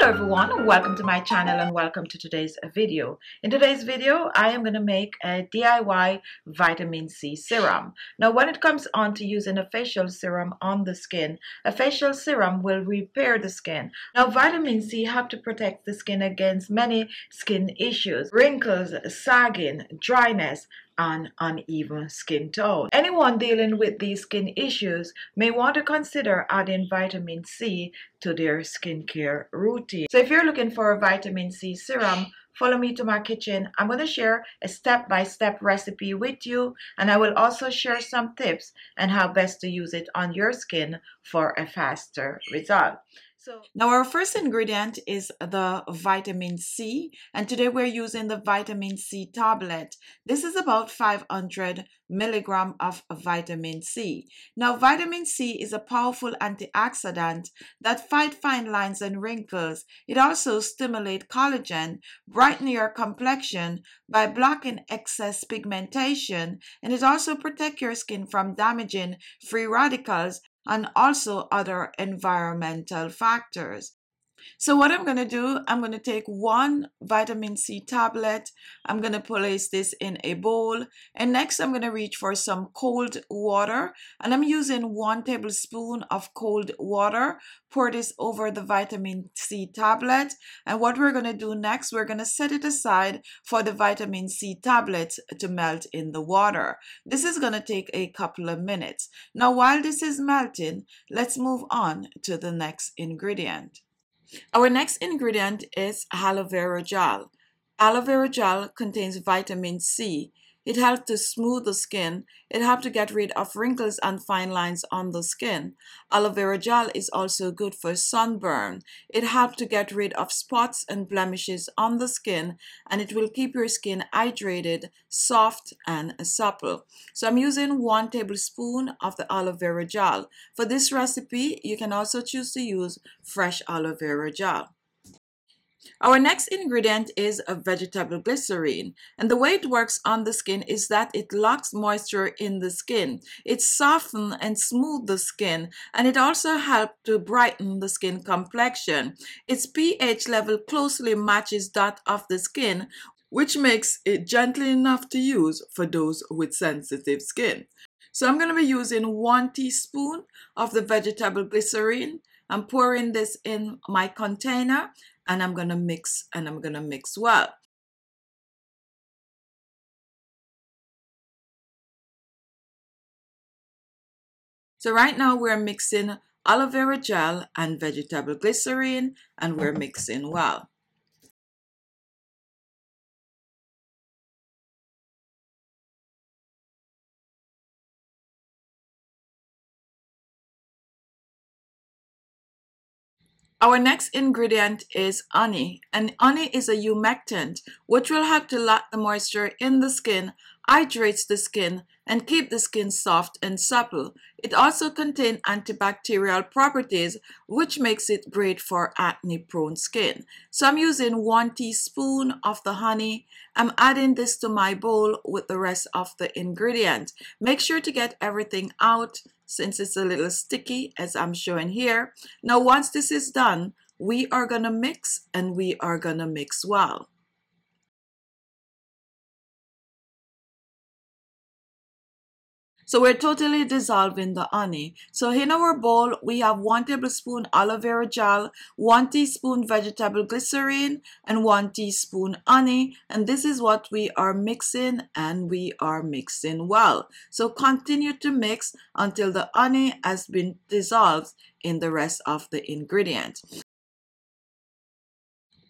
Hello everyone, welcome to my channel and welcome to today's video. In today's video, I am going to make a DIY vitamin C serum. Now when it comes on to using a facial serum on the skin, a facial serum will repair the skin. Now vitamin C helps to protect the skin against many skin issues, wrinkles, sagging, dryness, and uneven skin tone. Anyone dealing with these skin issues may want to consider adding vitamin C to their skincare routine. So if you're looking for a vitamin C serum, follow me to my kitchen. I'm going to share a step-by-step recipe with you, and I will also share some tips on how best to use it on your skin for a faster result. Now our first ingredient is the vitamin C, and today we're using the vitamin C tablet. This is about 500 milligrams of vitamin C. Now vitamin C is a powerful antioxidant that fights fine lines and wrinkles. It also stimulates collagen, brightening your complexion by blocking excess pigmentation, and it also protects your skin from damaging free radicals and also other environmental factors. So what I'm going to do, I'm going to take one vitamin C tablet. I'm going to place this in a bowl. And next I'm going to reach for some cold water. And I'm using 1 tablespoon of cold water. Pour this over the vitamin C tablet. And what we're going to do next, we're going to set it aside for the vitamin C tablet to melt in the water. This is going to take a couple of minutes. Now while this is melting, let's move on to the next ingredient. Our next ingredient is aloe vera gel. Aloe vera gel contains vitamin C. It helps to smooth the skin. It helps to get rid of wrinkles and fine lines on the skin. Aloe vera gel is also good for sunburn. It helps to get rid of spots and blemishes on the skin, and it will keep your skin hydrated, soft, and supple. So I'm using 1 tablespoon of the aloe vera gel. For this recipe, you can also choose to use fresh aloe vera gel. Our next ingredient is a vegetable glycerin, and the way it works on the skin is that it locks moisture in the skin. It softens and smooths the skin, and it also helps to brighten the skin complexion. Its pH level closely matches that of the skin, which makes it gentle enough to use for those with sensitive skin. So I'm going to be using 1 teaspoon of the vegetable glycerin. I'm pouring this in my container, and I'm going to mix well. So right now we're mixing aloe vera gel and vegetable glycerin, and we're mixing well. Our next ingredient is honey, and honey is a humectant, which will help to lock the moisture in the skin, hydrates the skin, and keep the skin soft and supple. It also contains antibacterial properties, which makes it great for acne-prone skin. So I'm using 1 teaspoon of the honey. I'm adding this to my bowl with the rest of the ingredients. Make sure to get everything out since it's a little sticky, as I'm showing here. Now once this is done, we are going to mix, and we are going to mix well. So we're totally dissolving the honey. So in our bowl, we have 1 tablespoon aloe vera gel, 1 teaspoon vegetable glycerin, and 1 teaspoon honey. And this is what we are mixing, and we are mixing well. So continue to mix until the honey has been dissolved in the rest of the ingredients.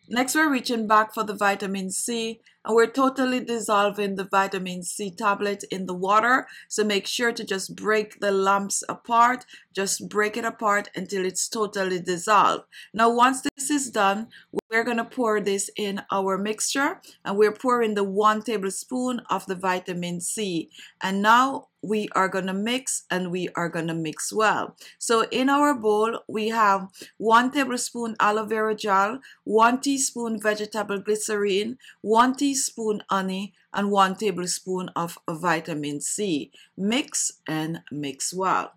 Next, we're reaching back for the vitamin C, and we're totally dissolving the vitamin C tablet in the water. So make sure to just break the lumps apart. Just break it apart until it's totally dissolved. Now, once this is done, we're going to pour this in our mixture, and we're pouring the 1 tablespoon of the vitamin C. And now we are going to mix, and we are going to mix well. So in our bowl, we have 1 tablespoon aloe vera gel, 1 teaspoon vegetable glycerin, 1 teaspoon honey, and 1 tablespoon of vitamin C. Mix and mix well.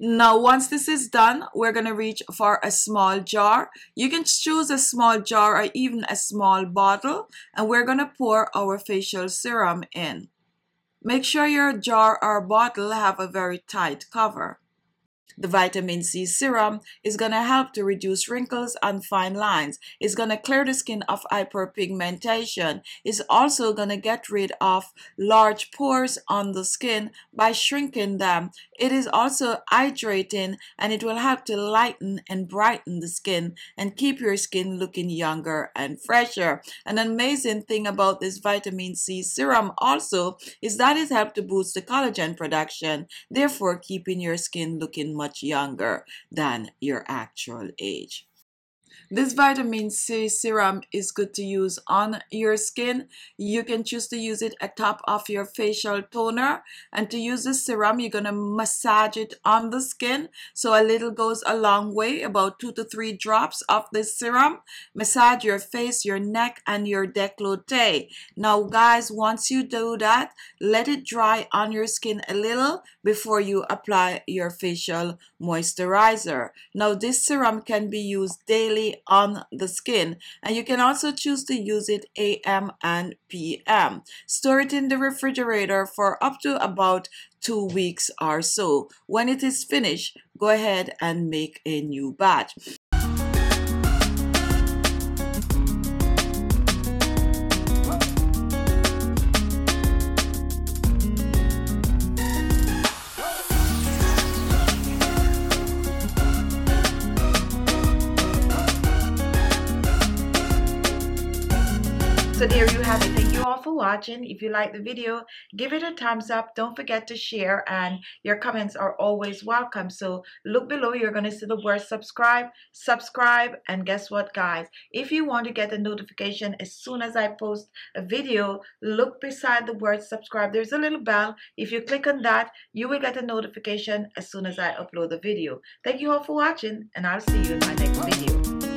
Now, once this is done, we're going to reach for a small jar. You can choose a small jar or even a small bottle, and we're going to pour our facial serum in. Make sure your jar or bottle have a very tight cover. The vitamin C serum is going to help to reduce wrinkles and fine lines. It's going to clear the skin of hyperpigmentation. It's also going to get rid of large pores on the skin by shrinking them. It is also hydrating, and it will help to lighten and brighten the skin and keep your skin looking younger and fresher. An amazing thing about this vitamin C serum also is that it helps to boost the collagen production, therefore keeping your skin looking much younger than your actual age. This vitamin C serum is good to use on your skin. You can choose to use it atop of your facial toner. And to use this serum, you're going to massage it on the skin. So a little goes a long way, about 2 to 3 drops of this serum. Massage your face, your neck, and your décolleté. Now, guys, once you do that, let it dry on your skin a little before you apply your facial moisturizer. Now, this serum can be used daily on the skin, and you can also choose to use it AM and PM. Store it in the refrigerator for up to about 2 weeks or so. When it is finished, go ahead and make a new batch. So there you have it. Thank you all for watching. If you like the video, give it a thumbs up. Don't forget to share, and your comments are always welcome. So look below. You're going to see the word subscribe. Subscribe. And guess what, guys? If you want to get a notification as soon as I post a video, look beside the word subscribe. There's a little bell. If you click on that, you will get a notification as soon as I upload the video. Thank you all for watching, and I'll see you in my next video.